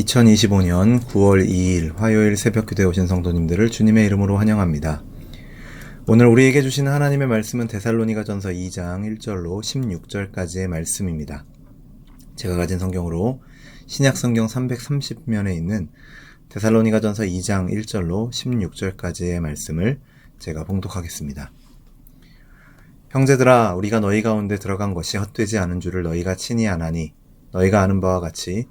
2025년 9월 2일 화요일 새벽기도에 오신 성도님들을 주님의 이름으로 환영합니다. 오늘 우리에게 주시는 하나님의 말씀은 데살로니가전서 2장 1절로 16절까지의 말씀입니다. 제가 가진 성경으로 신약성경 330면에 있는 데살로니가전서 2장 1절로 16절까지의 말씀을 제가 봉독하겠습니다. 형제들아, 우리가 너희 가운데 들어간 것이 헛되지 않은 줄을 너희가 친히 아나니, 너희가 아는 바와 같이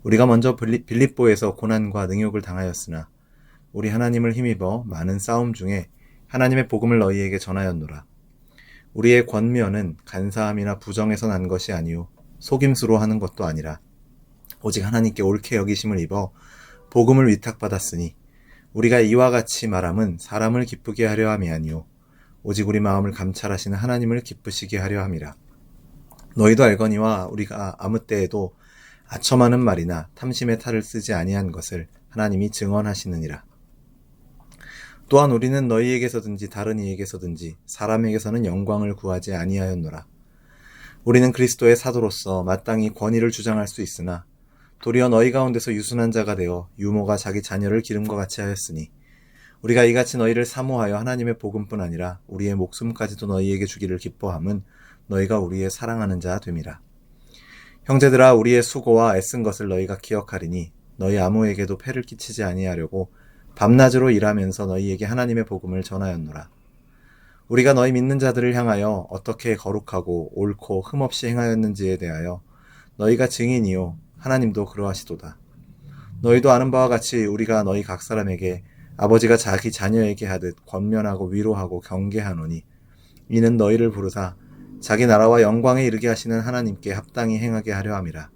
우리가 먼저 빌립보에서 고난과 능욕을 당하였으나 우리 하나님을 힘입어 많은 싸움 중에 하나님의 복음을 너희에게 전하였노라. 우리의 권면은 간사함이나 부정에서 난 것이 아니요 속임수로 하는 것도 아니라 오직 하나님께 옳게 여기심을 입어 복음을 위탁받았으니 우리가 이와 같이 말함은 사람을 기쁘게 하려 함이 아니요 오직 우리 마음을 감찰하시는 하나님을 기쁘시게 하려 함이라. 너희도 알거니와 우리가 아무 때에도 아첨하는 말이나 탐심의 탈을 쓰지 아니한 것을 하나님이 증언하시느니라. 또한 우리는 너희에게서든지 다른 이에게서든지 사람에게서는 영광을 구하지 아니하였노라. 우리는 그리스도의 사도로서 마땅히 권위를 주장할 수 있으나 도리어 너희 가운데서 유순한 자가 되어 유모가 자기 자녀를 기름과 같이 하였으니 우리가 이같이 너희를 사모하여 하나님의 복음뿐 아니라 우리의 목숨까지도 너희에게 주기를 기뻐함은 너희가 우리의 사랑하는 자 됨이라. 형제들아, 우리의 수고와 애쓴 것을 너희가 기억하리니 너희 아무에게도 폐를 끼치지 아니하려고 밤낮으로 일하면서 너희에게 하나님의 복음을 전하였노라. 우리가 너희 믿는 자들을 향하여 어떻게 거룩하고 옳고 흠없이 행하였는지에 대하여 너희가 증인이요 하나님도 그러하시도다. 너희도 아는 바와 같이 우리가 너희 각 사람에게 아버지가 자기 자녀에게 하듯 권면하고 위로하고 경계하노니 이는 너희를 부르사 자기 나라와 영광에 이르게 하시는 하나님께 합당히 행하게 하려 함이라.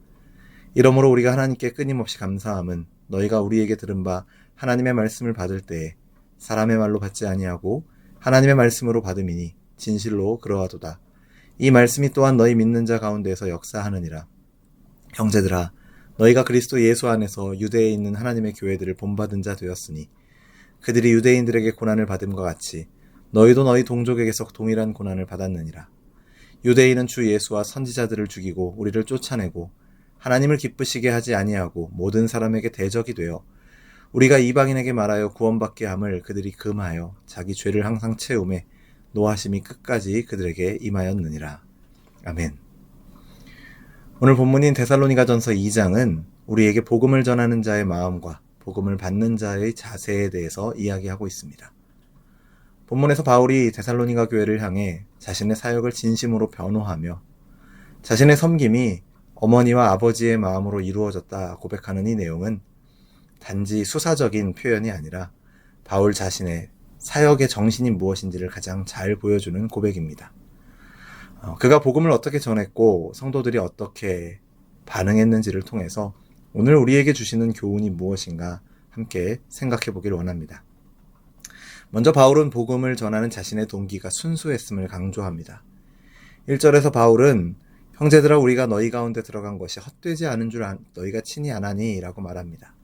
이러므로 우리가 하나님께 끊임없이 감사함은 너희가 우리에게 들은 바 하나님의 말씀을 받을 때에 사람의 말로 받지 아니하고 하나님의 말씀으로 받음이니 진실로 그러하도다. 이 말씀이 또한 너희 믿는 자 가운데에서 역사하느니라. 형제들아, 너희가 그리스도 예수 안에서 유대에 있는 하나님의 교회들을 본받은 자 되었으니 그들이 유대인들에게 고난을 받음과 같이 너희도 너희 동족에게서 동일한 고난을 받았느니라. 유대인은 주 예수와 선지자들을 죽이고 우리를 쫓아내고 하나님을 기쁘시게 하지 아니하고 모든 사람에게 대적이 되어 우리가 이방인에게 말하여 구원받게 함을 그들이 금하여 자기 죄를 항상 채우매 노하심이 끝까지 그들에게 임하였느니라. 아멘. 오늘 본문인 데살로니가전서 2장은 우리에게 복음을 전하는 자의 마음과 복음을 받는 자의 자세에 대해서 이야기하고 있습니다. 본문에서 바울이 데살로니가 교회를 향해 자신의 사역을 진심으로 변호하며 자신의 섬김이 어머니와 아버지의 마음으로 이루어졌다 고백하는 이 내용은 단지 수사적인 표현이 아니라 바울 자신의 사역의 정신이 무엇인지를 가장 잘 보여주는 고백입니다. 그가 복음을 어떻게 전했고 성도들이 어떻게 반응했는지를 통해서 오늘 우리에게 주시는 교훈이 무엇인가 함께 생각해 보길 원합니다. 먼저 바울은 복음을 전하는 자신의 동기가 순수했음을 강조합니다. 1절에서 바울은 형제들아, 우리가 너희 가운데 들어간 것이 헛되지 않은 줄 너희가 친히 아나니 라고 말합니다.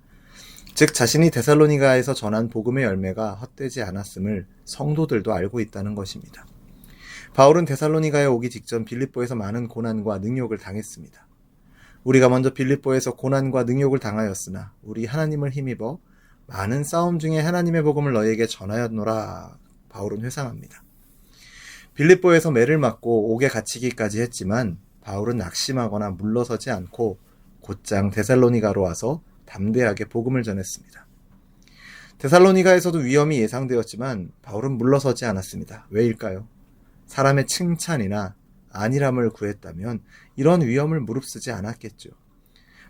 즉 자신이 데살로니가에서 전한 복음의 열매가 헛되지 않았음을 성도들도 알고 있다는 것입니다. 바울은 데살로니가에 오기 직전 빌립보에서 많은 고난과 능욕을 당했습니다. 우리가 먼저 빌립보에서 고난과 능욕을 당하였으나 우리 하나님을 힘입어 많은 싸움 중에 하나님의 복음을 너희에게 전하였노라. 바울은 회상합니다. 빌립보에서 매를 맞고 옥에 갇히기까지 했지만 바울은 낙심하거나 물러서지 않고 곧장 데살로니가로 와서 담대하게 복음을 전했습니다. 데살로니가에서도 위험이 예상되었지만 바울은 물러서지 않았습니다. 왜일까요? 사람의 칭찬이나 안일함을 구했다면 이런 위험을 무릅쓰지 않았겠죠.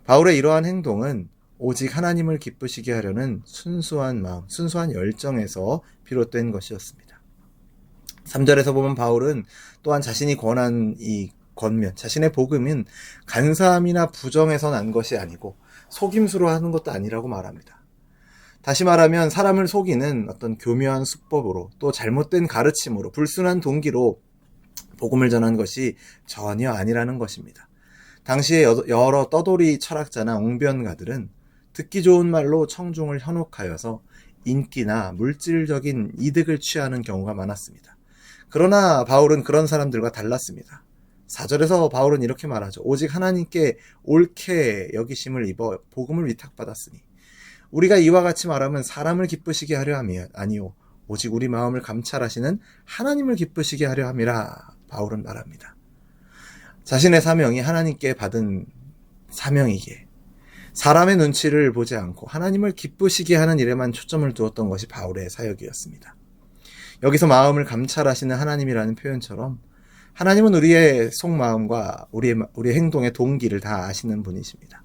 바울의 이러한 행동은 오직 하나님을 기쁘시게 하려는 순수한 마음, 순수한 열정에서 비롯된 것이었습니다. 3절에서 보면 바울은 또한 자신이 권한 이 권면, 자신의 복음은 간사함이나 부정에서 난 것이 아니고 속임수로 하는 것도 아니라고 말합니다. 다시 말하면 사람을 속이는 어떤 교묘한 수법으로 또 잘못된 가르침으로 불순한 동기로 복음을 전한 것이 전혀 아니라는 것입니다. 당시에 여러 떠돌이 철학자나 웅변가들은 듣기 좋은 말로 청중을 현혹하여서 인기나 물질적인 이득을 취하는 경우가 많았습니다. 그러나 바울은 그런 사람들과 달랐습니다. 4절에서 바울은 이렇게 말하죠. 오직 하나님께 옳게 여기심을 입어 복음을 위탁받았으니 우리가 이와 같이 말하면 사람을 기쁘시게 하려 함이 아니요 오직 우리 마음을 감찰하시는 하나님을 기쁘시게 하려 함이라 바울은 말합니다. 자신의 사명이 하나님께 받은 사명이기에 사람의 눈치를 보지 않고 하나님을 기쁘시게 하는 일에만 초점을 두었던 것이 바울의 사역이었습니다. 여기서 마음을 감찰하시는 하나님이라는 표현처럼 하나님은 우리의 속마음과 우리의 행동의 동기를 다 아시는 분이십니다.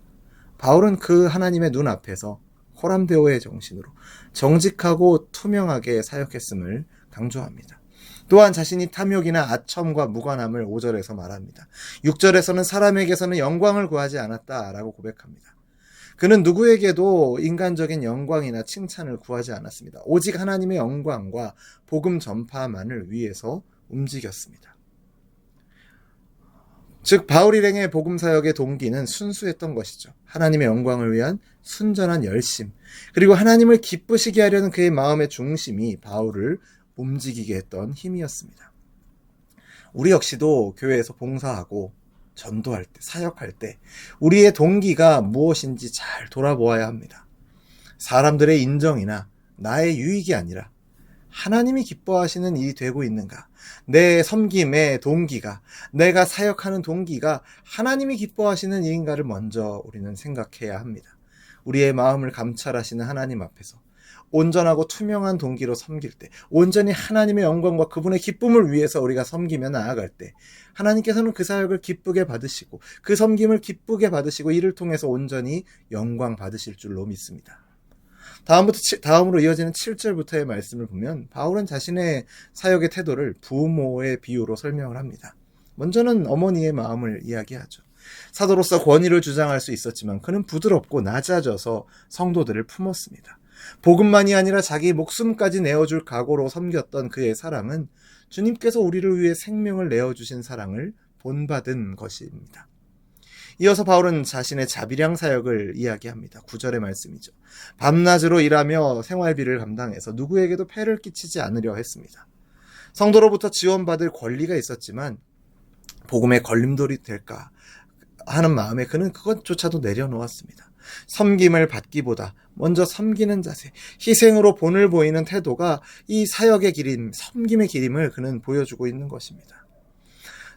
바울은 그 하나님의 눈 앞에서 호람데오의 정신으로 정직하고 투명하게 사역했음을 강조합니다. 또한 자신이 탐욕이나 아첨과 무관함을 5절에서 말합니다. 6절에서는 사람에게서는 영광을 구하지 않았다라고 고백합니다. 그는 누구에게도 인간적인 영광이나 칭찬을 구하지 않았습니다. 오직 하나님의 영광과 복음 전파만을 위해서 움직였습니다. 즉 바울 일행의 복음 사역의 동기는 순수했던 것이죠. 하나님의 영광을 위한 순전한 열심, 그리고 하나님을 기쁘시게 하려는 그의 마음의 중심이 바울을 움직이게 했던 힘이었습니다. 우리 역시도 교회에서 봉사하고 전도할 때, 사역할 때 우리의 동기가 무엇인지 잘 돌아보아야 합니다. 사람들의 인정이나 나의 유익이 아니라 하나님이 기뻐하시는 일이 되고 있는가? 내 섬김의 동기가, 내가 사역하는 동기가 하나님이 기뻐하시는 일인가를 먼저 우리는 생각해야 합니다. 우리의 마음을 감찰하시는 하나님 앞에서 온전하고 투명한 동기로 섬길 때, 온전히 하나님의 영광과 그분의 기쁨을 위해서 우리가 섬기며 나아갈 때 하나님께서는 그 사역을 기쁘게 받으시고 그 섬김을 기쁘게 받으시고 이를 통해서 온전히 영광 받으실 줄로 믿습니다. 다음으로 이어지는 7절부터의 말씀을 보면 바울은 자신의 사역의 태도를 부모의 비유로 설명을 합니다. 먼저는 어머니의 마음을 이야기하죠. 사도로서 권위를 주장할 수 있었지만 그는 부드럽고 낮아져서 성도들을 품었습니다. 복음만이 아니라 자기 목숨까지 내어줄 각오로 섬겼던 그의 사랑은 주님께서 우리를 위해 생명을 내어주신 사랑을 본받은 것입니다. 이어서 바울은 자신의 자비량 사역을 이야기합니다. 9절의 말씀이죠. 밤낮으로 일하며 생활비를 감당해서 누구에게도 폐를 끼치지 않으려 했습니다. 성도로부터 지원받을 권리가 있었지만 복음의 걸림돌이 될까 하는 마음에 그는 그것조차도 내려놓았습니다. 섬김을 받기보다 먼저 섬기는 자세, 희생으로 본을 보이는 태도가 이 사역의 기림, 섬김의 기림을 그는 보여주고 있는 것입니다.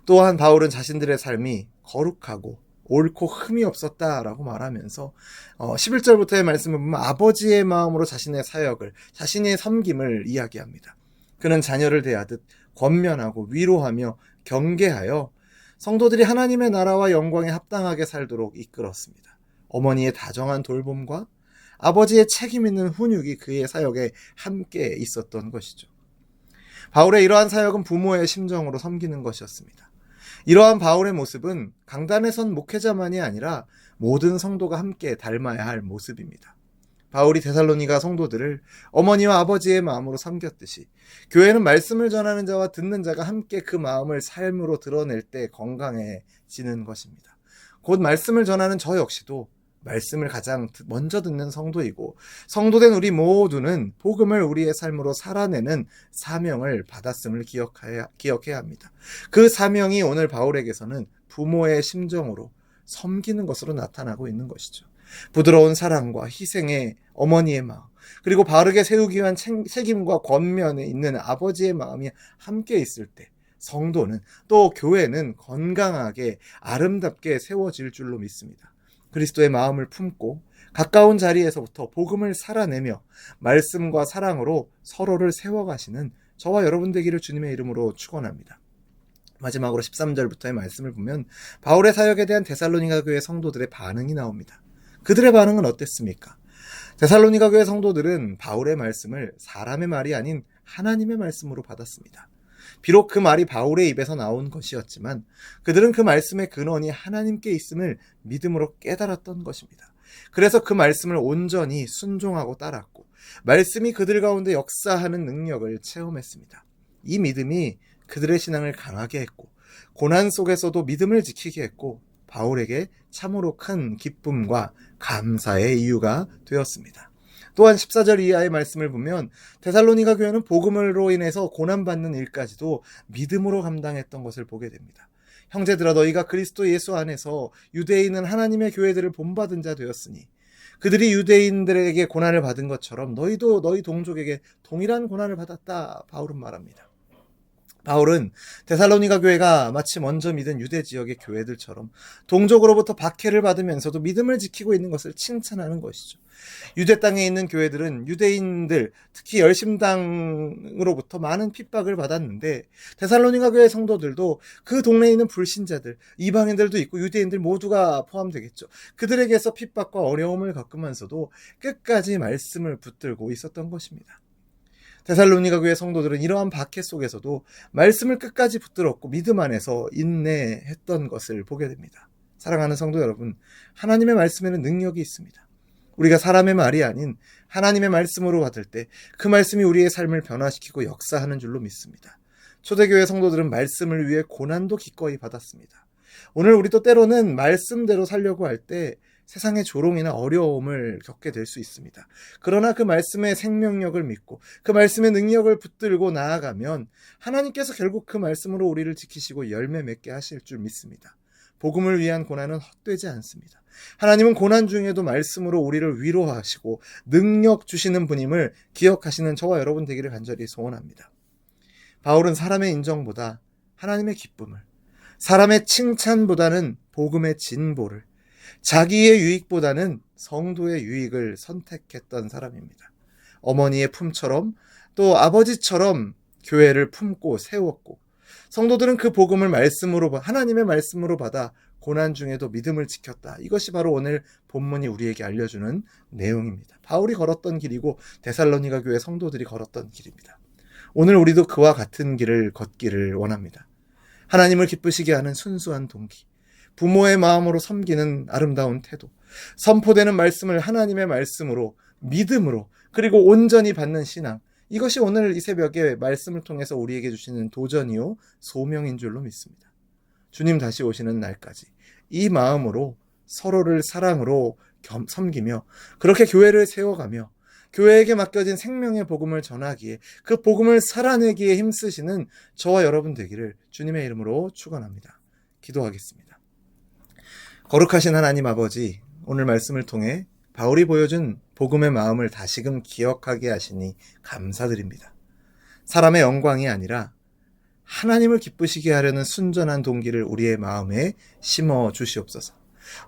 또한 바울은 자신들의 삶이 거룩하고 옳고 흠이 없었다라고 말하면서 11절부터의 말씀을 보면 아버지의 마음으로 자신의 사역을, 자신의 섬김을 이야기합니다. 그는 자녀를 대하듯 권면하고 위로하며 경계하여 성도들이 하나님의 나라와 영광에 합당하게 살도록 이끌었습니다. 어머니의 다정한 돌봄과 아버지의 책임 있는 훈육이 그의 사역에 함께 있었던 것이죠. 바울의 이러한 사역은 부모의 심정으로 섬기는 것이었습니다. 이러한 바울의 모습은 강단에 선 목회자만이 아니라 모든 성도가 함께 닮아야 할 모습입니다. 바울이 데살로니가 성도들을 어머니와 아버지의 마음으로 섬겼듯이 교회는 말씀을 전하는 자와 듣는 자가 함께 그 마음을 삶으로 드러낼 때 건강해지는 것입니다. 곧 말씀을 전하는 저 역시도 말씀을 가장 먼저 듣는 성도이고 성도된 우리 모두는 복음을 우리의 삶으로 살아내는 사명을 받았음을 기억해야 합니다. 그 사명이 오늘 바울에게서는 부모의 심정으로 섬기는 것으로 나타나고 있는 것이죠. 부드러운 사랑과 희생의 어머니의 마음, 그리고 바르게 세우기 위한 책임과 권면에 있는 아버지의 마음이 함께 있을 때 성도는 또 교회는 건강하게 아름답게 세워질 줄로 믿습니다. 그리스도의 마음을 품고 가까운 자리에서부터 복음을 살아내며 말씀과 사랑으로 서로를 세워가시는 저와 여러분 되기를 주님의 이름으로 축원합니다. 마지막으로 13절부터의 말씀을 보면 바울의 사역에 대한 데살로니가 교회 성도들의 반응이 나옵니다. 그들의 반응은 어땠습니까? 데살로니가 교회 성도들은 바울의 말씀을 사람의 말이 아닌 하나님의 말씀으로 받았습니다. 비록 그 말이 바울의 입에서 나온 것이었지만 그들은 그 말씀의 근원이 하나님께 있음을 믿음으로 깨달았던 것입니다. 그래서 그 말씀을 온전히 순종하고 따랐고 말씀이 그들 가운데 역사하는 능력을 체험했습니다. 이 믿음이 그들의 신앙을 강하게 했고 고난 속에서도 믿음을 지키게 했고 바울에게 참으로 큰 기쁨과 감사의 이유가 되었습니다. 또한 14절 이하의 말씀을 보면 데살로니가 교회는 복음으로 인해서 고난받는 일까지도 믿음으로 감당했던 것을 보게 됩니다. 형제들아 너희가 그리스도 예수 안에서 유대인은 하나님의 교회들을 본받은 자 되었으니 그들이 유대인들에게 고난을 받은 것처럼 너희도 너희 동족에게 동일한 고난을 받았다. 바울은 말합니다. 바울은 데살로니가 교회가 마치 먼저 믿은 유대 지역의 교회들처럼 동족으로부터 박해를 받으면서도 믿음을 지키고 있는 것을 칭찬하는 것이죠. 유대 땅에 있는 교회들은 유대인들, 특히 열심당으로부터 많은 핍박을 받았는데 데살로니가 교회 성도들도 그 동네에 있는 불신자들, 이방인들도 있고 유대인들 모두가 포함되겠죠. 그들에게서 핍박과 어려움을 겪으면서도 끝까지 말씀을 붙들고 있었던 것입니다. 데살로니가 교회 성도들은 이러한 박해 속에서도 말씀을 끝까지 붙들었고 믿음 안에서 인내했던 것을 보게 됩니다. 사랑하는 성도 여러분, 하나님의 말씀에는 능력이 있습니다. 우리가 사람의 말이 아닌 하나님의 말씀으로 받을 때 그 말씀이 우리의 삶을 변화시키고 역사하는 줄로 믿습니다. 초대교회 성도들은 말씀을 위해 고난도 기꺼이 받았습니다. 오늘 우리도 때로는 말씀대로 살려고 할 때 세상의 조롱이나 어려움을 겪게 될 수 있습니다. 그러나 그 말씀의 생명력을 믿고 그 말씀의 능력을 붙들고 나아가면 하나님께서 결국 그 말씀으로 우리를 지키시고 열매 맺게 하실 줄 믿습니다. 복음을 위한 고난은 헛되지 않습니다. 하나님은 고난 중에도 말씀으로 우리를 위로하시고 능력 주시는 분임을 기억하시는 저와 여러분 되기를 간절히 소원합니다. 바울은 사람의 인정보다 하나님의 기쁨을, 사람의 칭찬보다는 복음의 진보를, 자기의 유익보다는 성도의 유익을 선택했던 사람입니다. 어머니의 품처럼 또 아버지처럼 교회를 품고 세웠고 성도들은 그 복음을 말씀으로 하나님의 말씀으로 받아 고난 중에도 믿음을 지켰다. 이것이 바로 오늘 본문이 우리에게 알려주는 내용입니다. 바울이 걸었던 길이고 데살로니가 교회 성도들이 걸었던 길입니다. 오늘 우리도 그와 같은 길을 걷기를 원합니다. 하나님을 기쁘시게 하는 순수한 동기, 부모의 마음으로 섬기는 아름다운 태도, 선포되는 말씀을 하나님의 말씀으로, 믿음으로, 그리고 온전히 받는 신앙, 이것이 오늘 이 새벽에 말씀을 통해서 우리에게 주시는 도전이요 소명인 줄로 믿습니다. 주님 다시 오시는 날까지 이 마음으로 서로를 사랑으로 섬기며 그렇게 교회를 세워가며 교회에게 맡겨진 생명의 복음을 전하기에 그 복음을 살아내기에 힘쓰시는 저와 여러분 되기를 주님의 이름으로 축원합니다. 기도하겠습니다. 거룩하신 하나님 아버지, 오늘 말씀을 통해 바울이 보여준 복음의 마음을 다시금 기억하게 하시니 감사드립니다. 사람의 영광이 아니라 하나님을 기쁘시게 하려는 순전한 동기를 우리의 마음에 심어 주시옵소서.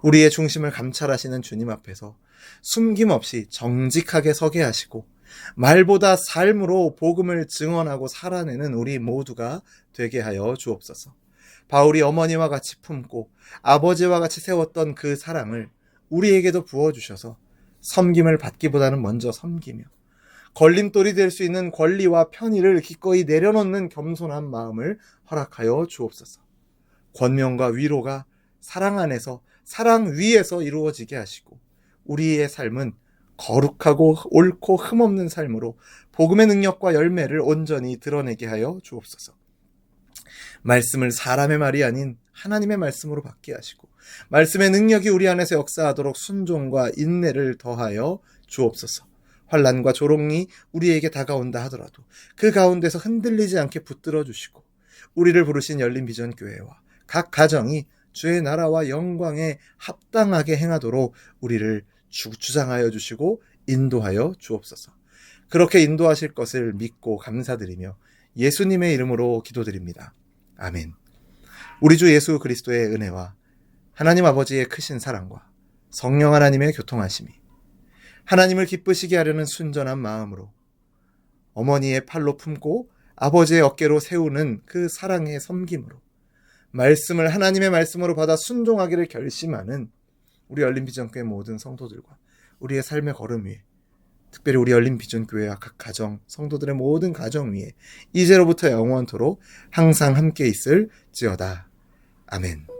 우리의 중심을 감찰하시는 주님 앞에서 숨김없이 정직하게 서게 하시고 말보다 삶으로 복음을 증언하고 살아내는 우리 모두가 되게 하여 주옵소서. 바울이 어머니와 같이 품고 아버지와 같이 세웠던 그 사랑을 우리에게도 부어주셔서 섬김을 받기보다는 먼저 섬기며 걸림돌이 될 수 있는 권리와 편의를 기꺼이 내려놓는 겸손한 마음을 허락하여 주옵소서. 권면과 위로가 사랑 안에서 사랑 위에서 이루어지게 하시고 우리의 삶은 거룩하고 옳고 흠없는 삶으로 복음의 능력과 열매를 온전히 드러내게 하여 주옵소서. 말씀을 사람의 말이 아닌 하나님의 말씀으로 받게 하시고 말씀의 능력이 우리 안에서 역사하도록 순종과 인내를 더하여 주옵소서. 환난과 조롱이 우리에게 다가온다 하더라도 그 가운데서 흔들리지 않게 붙들어 주시고 우리를 부르신 열린비전교회와 각 가정이 주의 나라와 영광에 합당하게 행하도록 우리를 주장하여 주시고 인도하여 주옵소서. 그렇게 인도하실 것을 믿고 감사드리며 예수님의 이름으로 기도드립니다. 아멘. 우리 주 예수 그리스도의 은혜와 하나님 아버지의 크신 사랑과 성령 하나님의 교통하심이 하나님을 기쁘시게 하려는 순전한 마음으로 어머니의 팔로 품고 아버지의 어깨로 세우는 그 사랑의 섬김으로 말씀을 하나님의 말씀으로 받아 순종하기를 결심하는 우리 열린비전교회 모든 성도들과 우리의 삶의 걸음 위에 특별히 우리 열린비전교회와 각 가정, 성도들의 모든 가정 위에 이제로부터 영원토록 항상 함께 있을지어다. 아멘.